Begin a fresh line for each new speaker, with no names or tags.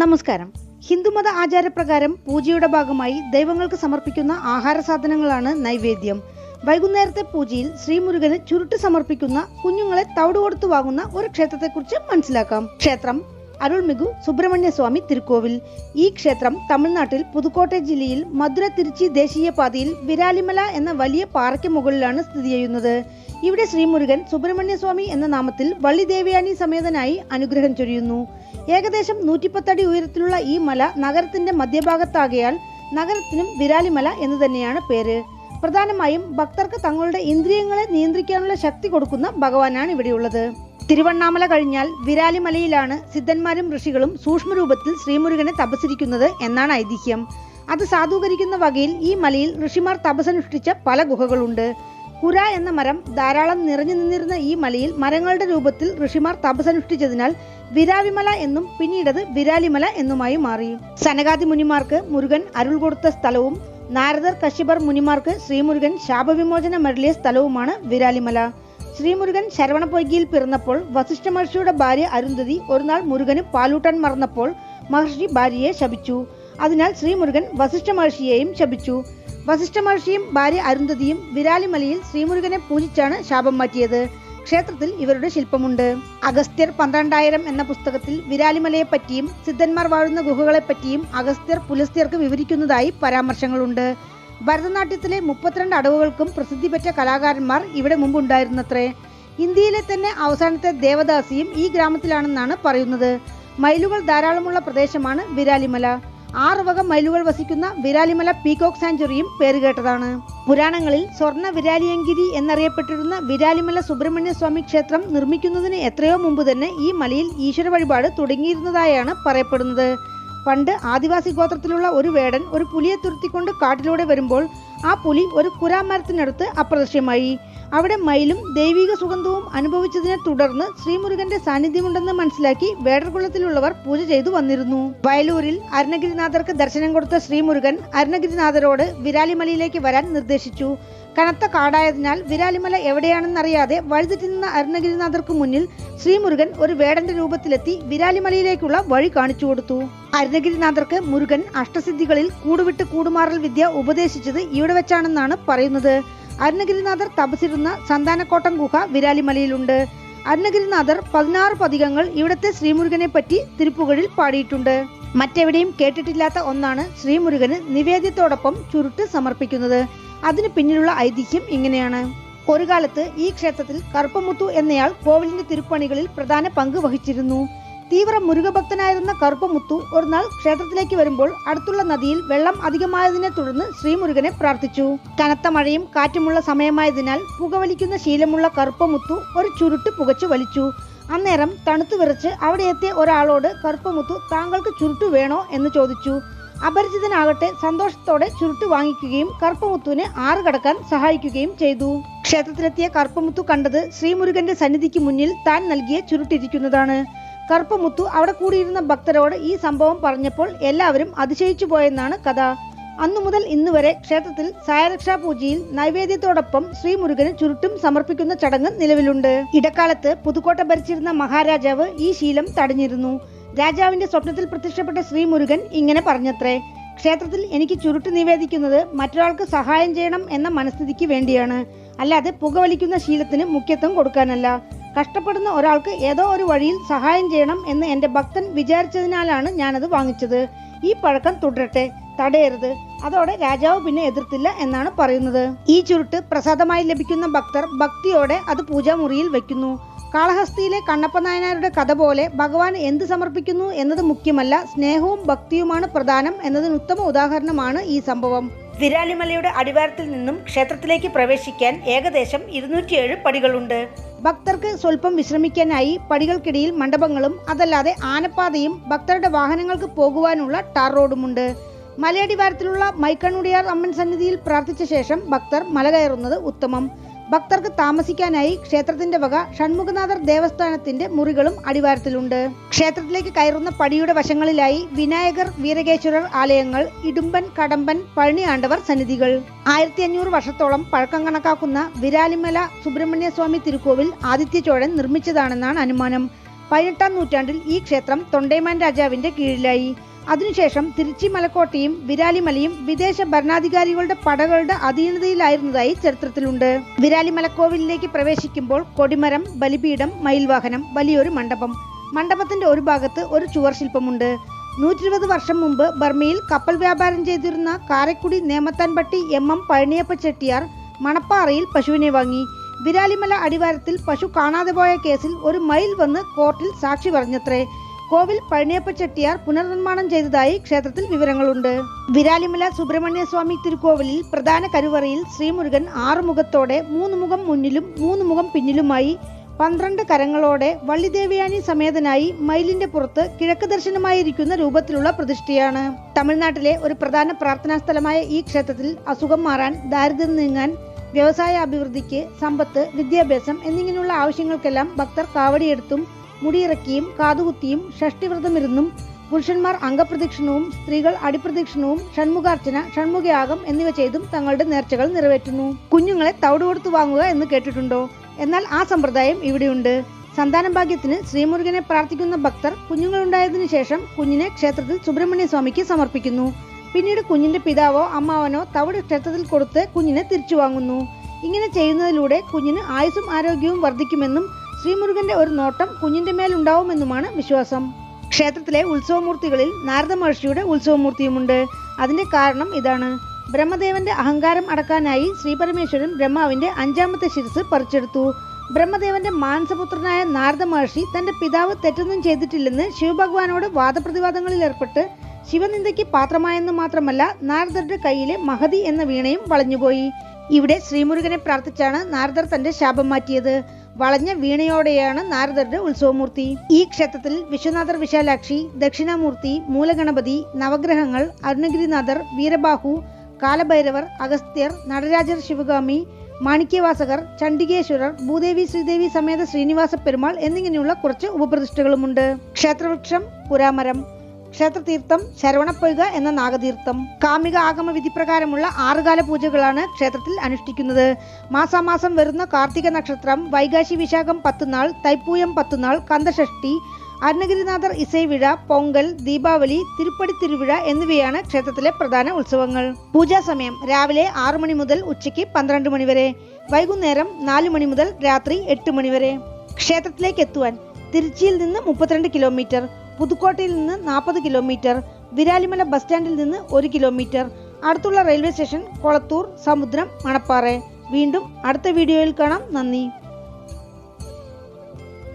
നമസ്കാരം. ഹിന്ദുമത ആചാരപ്രകാരം പൂജയുടെ ഭാഗമായി ദൈവങ്ങൾക്ക് സമർപ്പിക്കുന്ന ആഹാര സാധനങ്ങളാണ് നൈവേദ്യം. വൈകുന്നേരത്തെ പൂജയിൽ ശ്രീമുരുകന് ചുരുട്ട് സമർപ്പിക്കുന്ന കുഞ്ഞുങ്ങളെ തവിട് കൊടുത്തു വാങ്ങുന്ന ഒരു ക്ഷേത്രത്തെക്കുറിച്ച് മനസ്സിലാക്കാം. ക്ഷേത്രം അരുൾമിகு സുബ്രഹ്മണ്യ സ്വാമി തിരുക്കോവിൽ. ഈ ക്ഷേത്രം തമിഴ്നാട്ടിൽ പുതുക്കോട്ടൈ ജില്ലയിൽ മധുര തിരുച്ചി ദേശീയപാതയിൽ വിരാലിമല എന്ന വലിയ പാറയ്ക്ക് മുകളിലാണ് സ്ഥിതി ചെയ്യുന്നത്. ഇവിടെ ശ്രീമുരുകൻ സുബ്രഹ്മണ്യ സ്വാമി എന്ന നാമത്തിൽ വള്ളി ദേവയാനി സമേതനായി അനുഗ്രഹം ചൊരിയുന്നു. ഏകദേശം 110 അടി ഉയരത്തിലുള്ള ഈ മല നഗരത്തിന്റെ മധ്യഭാഗത്താകയാൽ നഗരത്തിനും വിരാലിമല എന്ന് തന്നെയാണ് പേര്. പ്രധാനമായും ഭക്തർക്ക് തങ്ങളുടെ ഇന്ദ്രിയങ്ങളെ നിയന്ത്രിക്കാനുള്ള ശക്തി കൊടുക്കുന്ന ഭഗവാനാണ് ഇവിടെയുള്ളത്. തിരുവണ്ണാമല കഴിഞ്ഞാൽ വിരാലിമലയിലാണ് സിദ്ധന്മാരും ഋഷികളും സൂക്ഷ്മരൂപത്തിൽ ശ്രീമുരുകനെ തപസ്സിരിക്കുന്നത് എന്നാണ് ഐതിഹ്യം. അത് സാധൂകരിക്കുന്ന വകയിൽ ഈ മലയിൽ ഋഷിമാർ തപസ്സനുഷ്ഠിച്ച പല ഗുഹകളുണ്ട്. കുര എന്ന മരം ധാരാളം നിറഞ്ഞു നിന്നിരുന്ന ഈ മലയിൽ മരങ്ങളുടെ രൂപത്തിൽ ഋഷിമാർ തപസ്സനുഷ്ഠിച്ചതിനാൽ വിരാവിമല എന്നും പിന്നീടത് വിരാലിമല എന്നുമായി മാറി. സനകാദി മുനിമാർക്ക് മുരുകൻ അരുൾ കൊടുത്ത സ്ഥലവും നാരദർ കശ്യപർ മുനിമാർക്ക് ശ്രീമുരുകൻ ശാപവിമോചനം അരുളിയ സ്ഥലവുമാണ് വിരാലിമല. ശ്രീമുരുകൻ ശരവണപൊയ്കയിൽ പിറന്നപ്പോൾ വസിഷ്ഠ മഹർഷിയുടെ ഭാര്യ അരുന്ധതി ഒരു നാൾ മുരുകന് പാലൂട്ടാൻ മറന്നപ്പോൾ മഹർഷി ഭാര്യയെ ശപിച്ചു. അതിനാൽ ശ്രീമുരുകൻ വസിഷ്ഠ മഹർഷിയെയും ശപിച്ചു. വസിഷ്ഠ മഹർഷിയും ഭാര്യ അരുന്ധതിയും വിരാലിമലയിൽ ശ്രീമുരുകനെ പൂജിച്ചാണ് ശാപം മാറ്റിയത്. ക്ഷേത്രത്തിൽ ഇവരുടെ ശില്പമുണ്ട്. അഗസ്ത്യർ 12,000 എന്ന പുസ്തകത്തിൽ വിരാലിമലയെ പറ്റിയും സിദ്ധന്മാർ വാഴുന്ന ഗുഹകളെ പറ്റിയും അഗസ്ത്യർ പുലസ്ത്യർക്ക് വിവരിക്കുന്നതായി പരാമർശങ്ങളുണ്ട്. ഭരതനാട്യത്തിലെ 32 അടവുകൾക്കും പ്രസിദ്ധിപ്പെട്ട കലാകാരന്മാർ ഇവിടെ മുമ്പുണ്ടായിരുന്നത്രേ. ഇന്ത്യയിലെ തന്നെ അവസാനത്തെ ദേവദാസിയും ഈ ഗ്രാമത്തിലാണെന്നാണ് പറയുന്നത്. മയിലുകൾ ധാരാളമുള്ള പ്രദേശമാണ് വിരാലിമല. 6 വക മയിലുകൾ വസിക്കുന്ന വിരാലിമല പീകോക്ക് സാഞ്ചുറിയും പേരുകേട്ടതാണ്. പുരാണങ്ങളിൽ സ്വർണ്ണ വിരാലിയങ്കിരി എന്നറിയപ്പെട്ടിരുന്ന വിരാലിമല സുബ്രഹ്മണ്യ സ്വാമി ക്ഷേത്രം നിർമ്മിക്കുന്നതിന് എത്രയോ മുമ്പ് തന്നെ ഈ മലയിൽ ഈശ്വര വഴിപാട് തുടങ്ങിയിരുന്നതായാണ് പറയപ്പെടുന്നത്. പണ്ട് ആദിവാസി ഗോത്രത്തിലുള്ള ഒരു വേടൻ ഒരു പുലിയെ തുരുത്തിക്കൊണ്ട് കാട്ടിലൂടെ വരുമ്പോൾ ആ പുലി ഒരു കുരാമരത്തിനടുത്ത് അപ്രദൃശ്യമായി. അവിടെ മയിലും ദൈവിക സുഗന്ധവും അനുഭവിച്ചതിനെ തുടർന്ന് ശ്രീമുരുകന്റെ സാന്നിധ്യമുണ്ടെന്ന് മനസ്സിലാക്കി വേടർകുലത്തിലുള്ളവർ പൂജ ചെയ്തു വന്നിരുന്നു. വയലൂരിൽ അരുണഗിരിനാഥർക്ക് ദർശനം കൊടുത്ത ശ്രീമുരുകൻ അരുണഗിരിനാഥരോട് വിരാലിമലയിലേക്ക് വരാൻ നിർദ്ദേശിച്ചു. കനത്ത കാടായതിനാൽ വിരാലിമല എവിടെയാണെന്നറിയാതെ വഴിതെറ്റി നിന്ന അരുണഗിരിനാഥർക്ക് മുന്നിൽ ശ്രീമുരുകൻ ഒരു വേടന്റെ രൂപത്തിലെത്തി വിരാലിമലയിലേക്കുള്ള വഴി കാണിച്ചു കൊടുത്തു. അരുണഗിരിനാഥർക്ക് മുരുകൻ അഷ്ടസിദ്ധികളിൽ കൂടുവിട്ട് കൂടുമാറൽ വിദ്യ ഉപദേശിച്ചത് ഇവിടെ വെച്ചാണെന്നാണ് പറയുന്നത്. അരുണഗിരിനാഥർ തപസിരുന്ന സന്താനക്കോട്ടം ഗുഹ വിരാലിമലയിലുണ്ട്. അരുണഗിരിനാഥർ 16 പതികങ്ങൾ ഇവിടത്തെ ശ്രീമുരുകനെ പറ്റി തിരുപ്പുകളിൽ പാടിയിട്ടുണ്ട്. മറ്റെവിടെയും കേട്ടിട്ടില്ലാത്ത ഒന്നാണ് ശ്രീമുരുകന് നിവേദ്യത്തോടൊപ്പം ചുരുട്ട് സമർപ്പിക്കുന്നത്. അതിന് പിന്നിലുള്ള ഐതിഹ്യം ഇങ്ങനെയാണ്. ഒരു കാലത്ത് ഈ ക്ഷേത്രത്തിൽ കറുപ്പമുത്തു എന്നയാൾ കോവിലിന്റെ തിരുപ്പണികളിൽ പ്രധാന പങ്ക് വഹിച്ചിരുന്നു. തീവ്ര മുരുകഭക്തനായിരുന്ന കറുപ്പമുത്തു ഒരു നാൾ ക്ഷേത്രത്തിലേക്ക് വരുമ്പോൾ അടുത്തുള്ള നദിയിൽ വെള്ളം അധികമായതിനെ തുടർന്ന് ശ്രീമുരുകനെ പ്രാർത്ഥിച്ചു. കനത്ത മഴയും കാറ്റുമുള്ള സമയമായതിനാൽ പുകവലിക്കുന്ന ശീലമുള്ള കറുപ്പമുത്തു ഒരു ചുരുട്ട് പുകച്ചു വലിച്ചു. അന്നേരം തണുത്തു വിറച്ച് അവിടെ എത്തിയ ഒരാളോട് കറുപ്പമുത്തു താങ്കൾക്ക് ചുരുട്ട് വേണോ എന്ന് ചോദിച്ചു. അപരിചിതനാകട്ടെ സന്തോഷത്തോടെ ചുരുട്ട് വാങ്ങിക്കുകയും കറുപ്പമുത്തുവിനെ ആറ് കടക്കാൻ സഹായിക്കുകയും ചെയ്തു. ക്ഷേത്രത്തിലെത്തിയ കറുപ്പമുത്തു കണ്ടത് ശ്രീമുരുകന്റെ സന്നിധിക്ക് മുന്നിൽ താൻ നൽകിയ ചുരുട്ടിരിക്കുന്നതാണ്. കറുപ്പമുത്തു അവിടെ കൂടിയിരുന്ന ഭക്തരോട് ഈ സംഭവം പറഞ്ഞപ്പോൾ എല്ലാവരും അതിശയിച്ചു പോയെന്നാണ് കഥ. അന്നു മുതൽ ഇന്ന് വരെ ക്ഷേത്രത്തിൽ സായരക്ഷാ പൂജയിൽ നൈവേദ്യത്തോടൊപ്പം ശ്രീമുരുകന് ചുരുട്ടും സമർപ്പിക്കുന്ന ചടങ്ങ് നിലവിലുണ്ട്. ഇടക്കാലത്ത് പുതുക്കോട്ട ഭരിച്ചിരുന്ന മഹാരാജാവ് ഈ ശീലം തടഞ്ഞിരുന്നു. രാജാവിന്റെ സ്വപ്നത്തിൽ പ്രത്യക്ഷപ്പെട്ട ശ്രീമുരുകൻ ഇങ്ങനെ പറഞ്ഞത്രേ: ക്ഷേത്രത്തിൽ എനിക്ക് ചുരുട്ട് നിവേദിക്കുന്നത് മറ്റൊരാൾക്ക് സഹായം ചെയ്യണം എന്ന മനസ്ഥിതിക്ക് വേണ്ടിയാണ്, അല്ലാതെ പുകവലിക്കുന്ന ശീലത്തിന് മുഖ്യത്വം കൊടുക്കാനല്ല. കഷ്ടപ്പെടുന്ന ഒരാൾക്ക് ഏതോ ഒരു വഴിയിൽ സഹായം ചെയ്യണം എന്ന് എൻ്റെ ഭക്തൻ വിചാരിച്ചതിനാലാണ് ഞാനത് വാങ്ങിച്ചത്. ഈ പഴക്കം തുടരട്ടെ, തടയരുത്. അതോടെ രാജാവ് പിന്നെ എതിർത്തില്ല എന്നാണ് പറയുന്നത്. ഈ ചുരുട്ട് പ്രസാദമായി ലഭിക്കുന്ന ഭക്തർ ഭക്തിയോടെ അത് പൂജാമുറിയിൽ വയ്ക്കുന്നു. കാളഹസ്തിയിലെ കണ്ണപ്പ നായനാരുടെ കഥ പോലെ ഭഗവാൻ എന്ത് സമർപ്പിക്കുന്നു എന്നത് മുഖ്യമല്ല, സ്നേഹവും ഭക്തിയുമാണ് പ്രധാനം എന്നതിന് ഉത്തമ ഉദാഹരണമാണ് ഈ സംഭവം. വിരാലിമലയുടെ അടിവാരത്തിൽ നിന്നും ക്ഷേത്രത്തിലേക്ക് പ്രവേശിക്കാൻ ഏകദേശം 207 പടികളുണ്ട്. ഭക്തർക്ക് സ്വല്പം വിശ്രമിക്കാനായി പടികൾക്കിടയിൽ മണ്ഡപങ്ങളും അതല്ലാതെ ആനപ്പാതയും ഭക്തരുടെ വാഹനങ്ങൾക്ക് പോകുവാനുള്ള ടാർ റോഡുമുണ്ട്. മലയടിവാരത്തിലുള്ള മൈക്കണ്ണുടിയാർ അമ്മൻ സന്നിധിയിൽ പ്രാർത്ഥിച്ച ശേഷം ഭക്തർ മല കയറുന്നത് ഉത്തമം. ഭക്തർക്ക് താമസിക്കാനായി ക്ഷേത്രത്തിന്റെ വക ഷൺമുഖനാഥർ ദേവസ്ഥാനത്തിന്റെ മുറികളും അടിവാരത്തിലുണ്ട്. ക്ഷേത്രത്തിലേക്ക് കയറുന്ന പടിയുടെ വശങ്ങളിലായി വിനായകർ, വീരകേശ്വരർ ആലയങ്ങൾ, ഇടുമ്പൻ, കടമ്പൻ, പഴനി ആണ്ടവർ സന്നിധികൾ. 1500 വർഷത്തോളം പഴക്കം കണക്കാക്കുന്ന വിരാലിമല സുബ്രഹ്മണ്യ സ്വാമി തിരുക്കോവിൽ ആദിത്യ ചോഴൻ നിർമ്മിച്ചതാണെന്നാണ് അനുമാനം. 18-ാം നൂറ്റാണ്ടിൽ ഈ ക്ഷേത്രം തൊണ്ടൈമാൻ രാജാവിന്റെ കീഴിലായി. അതിനുശേഷം തിരുച്ചി മലക്കോട്ടയും വിരാലിമലയും വിദേശ ഭരണാധികാരികളുടെ പടകളുടെ അധീനതയിലായിരുന്നതായി ചരിത്രത്തിലുണ്ട്. വിരാലിമലക്കോവിലിലേക്ക് പ്രവേശിക്കുമ്പോൾ കൊടിമരം, ബലിപീഠം, മയിൽവാഹനം, വലിയൊരു മണ്ഡപം. മണ്ഡപത്തിന്റെ ഒരു ഭാഗത്ത് ഒരു ചുവർ ശില്പമുണ്ട്. 120 വർഷം മുമ്പ് ബർമയിൽ കപ്പൽ വ്യാപാരം ചെയ്തിരുന്ന കാരക്കുടി നേമത്താൻപട്ടി എം പഴനിയപ്പ ചെട്ടിയാർ മണപ്പാറയിൽ പശുവിനെ വാങ്ങി. വിരാലിമല അടിവാരത്തിൽ പശു കാണാതെ പോയ കേസിൽ ഒരു മയിൽ വന്ന് കോർട്ടിൽ സാക്ഷി പറഞ്ഞത്രേ. കോവിൽ പഴനിയപ്പ ചെട്ടിയാർ പുനർനിർമ്മാണം ചെയ്തതായി ക്ഷേത്രത്തിൽ വിവരങ്ങളുണ്ട്. വിരാലിമല സുബ്രഹ്മണ്യ സ്വാമി തിരുക്കോവിലിൽ പ്രധാന കരുവറയിൽ ശ്രീമുരുകൻ 6 മുഖത്തോടെ 3 മുഖം മുന്നിലും 3 മുഖം പിന്നിലുമായി 12 കരങ്ങളോടെ വള്ളിദേവയാനി സമേതനായി മയിലിന്റെ പുറത്ത് കിഴക്ക് ദർശനമായിരിക്കുന്ന രൂപത്തിലുള്ള പ്രതിഷ്ഠയാണ്. തമിഴ്നാട്ടിലെ ഒരു പ്രധാന പ്രാർത്ഥനാ സ്ഥലമായ ഈ ക്ഷേത്രത്തിൽ അസുഖം മാറാൻ, ദാരിദ്ര്യം നീങ്ങാൻ, വ്യവസായ അഭിവൃദ്ധിക്ക്, സമ്പത്ത്, വിദ്യാഭ്യാസം എന്നിങ്ങനെയുള്ള ആവശ്യങ്ങൾക്കെല്ലാം ഭക്തർ കാവടിയെടുത്തും മുടിയിറക്കിയും കാതുകുത്തിയും ഷഷ്ടിവ്രതമിരുന്നും പുരുഷന്മാർ അംഗപ്രദക്ഷിണവും സ്ത്രീകൾ അടിപ്രദക്ഷിണവും ഷൺമുഖാർച്ചന, ഷൺമുഖയാഗം എന്നിവ ചെയ്തും തങ്ങളുടെ നേർച്ചകൾ നിറവേറ്റുന്നു. കുഞ്ഞുങ്ങളെ തവിട് കൊടുത്തു വാങ്ങുക എന്ന് കേട്ടിട്ടുണ്ടോ? എന്നാൽ ആ സമ്പ്രദായം ഇവിടെയുണ്ട്. സന്താന ഭാഗ്യത്തിന് ശ്രീമുരുകനെ പ്രാർത്ഥിക്കുന്ന ഭക്തർ കുഞ്ഞുങ്ങളുണ്ടായതിനു ശേഷം കുഞ്ഞിനെ ക്ഷേത്രത്തിൽ സുബ്രഹ്മണ്യ സ്വാമിക്ക് സമർപ്പിക്കുന്നു. പിന്നീട് കുഞ്ഞിന്റെ പിതാവോ അമ്മാവനോ തവിട് ക്ഷേത്രത്തിൽ കൊടുത്ത് കുഞ്ഞിനെ തിരിച്ചു വാങ്ങുന്നു. ഇങ്ങനെ ചെയ്യുന്നതിലൂടെ കുഞ്ഞിന് ആയുസ്സും ആരോഗ്യവും വർദ്ധിക്കുമെന്നും ശ്രീമുരുകന്റെ ഒരു നോട്ടം കുഞ്ഞിന്റെ മേൽ ഉണ്ടാവുമെന്നുമാണ് വിശ്വാസം. ക്ഷേത്രത്തിലെ ഉത്സവമൂർത്തികളിൽ നാരദ മഹർഷിയുടെ ഉത്സവമൂർത്തിയുമുണ്ട്. അതിന്റെ കാരണം ഇതാണ്. ബ്രഹ്മദേവന്റെ അഹങ്കാരം അടക്കാനായി ശ്രീപരമേശ്വരൻ ബ്രഹ്മാവിന്റെ 5ാമത്തെ ശിരസ് പറിച്ചെടുത്തു. ബ്രഹ്മദേവന്റെ മാനസപുത്രനായ നാരദ മഹർഷി തന്റെ പിതാവ് തെറ്റൊന്നും ചെയ്തിട്ടില്ലെന്ന് ശിവഭഗവാനോട് വാദപ്രതിവാദങ്ങളിൽ ഏർപ്പെട്ട് ശിവനിന്ദയ്ക്ക് പാത്രമായെന്ന് മാത്രമല്ല നാരദരുടെ കയ്യിലെ മഹതി എന്ന വീണയും വളഞ്ഞുപോയി. ഇവിടെ ശ്രീമുരുകനെ പ്രാർത്ഥിച്ചാണ് നാരദർ തന്റെ ശാപം മാറ്റിയത്. വളഞ്ഞ വീണയോടെയാണ് നാരദരുടെ ഉത്സവമൂർത്തി. ഈ ക്ഷേത്രത്തിൽ വിശ്വനാഥർ വിശാലാക്ഷി, ദക്ഷിണാമൂർത്തി, മൂലഗണപതി, നവഗ്രഹങ്ങൾ, അരുണഗിരിനാഥർ, വീരബാഹു, കാലഭൈരവർ, അഗസ്ത്യർ, നടരാജർ, ശിവഗാമി, മാണിക്യവാസകർ, ചണ്ഡികേശ്വരർ, ഭൂദേവി, ശ്രീദേവി സമേത ശ്രീനിവാസ പെരുമാൾ എന്നിങ്ങനെയുള്ള കുറച്ച് ഉപപ്രതിഷ്ഠകളുമുണ്ട്. ക്ഷേത്രവൃക്ഷം പുരാമരം. ക്ഷേത്രതീർത്ഥം ശരവണപ്പൊയ്ക എന്ന നാഗതീർത്ഥം. കാമിക ആഗമ വിധിപ്രകാരമുള്ള 6 കാല പൂജകളാണ് ക്ഷേത്രത്തിൽ അനുഷ്ഠിക്കുന്നത്. മാസാമാസം വരുന്ന കാർത്തിക നക്ഷത്രം, വൈകാശി വിശാഖം 10 നാൾ, തൈപ്പൂയം 10 നാൾ, കന്ദഷഷ്ടി, അരുണഗിരിനാഥർ ഇസൈവിഴ, പൊങ്കൽ, ദീപാവലി, തിരുപ്പടി തിരുവിഴ എന്നിവയാണ് ക്ഷേത്രത്തിലെ പ്രധാന ഉത്സവങ്ങൾ. പൂജാസമയം രാവിലെ 6 മണി മുതൽ ഉച്ചയ്ക്ക് 12 മണി വരെ, വൈകുന്നേരം 4 മണി മുതൽ രാത്രി 8 മണി വരെ. ക്ഷേത്രത്തിലേക്ക് എത്തുവാൻ തിരുച്ചിയിൽ നിന്ന് 32 കിലോമീറ്റർ, പുതുക്കോട്ടയിൽ നിന്ന് 40 കിലോമീറ്റർ, വിരാലിമല ബസ് സ്റ്റാൻഡിൽ നിന്ന് 1 കിലോമീറ്റർ. അടുത്തുള്ള റെയിൽവേ സ്റ്റേഷൻ കൊളത്തൂർ, സമുദ്രം, മണപ്പാറ. വീണ്ടും അടുത്ത വീഡിയോയിൽ കാണാം. നന്ദി.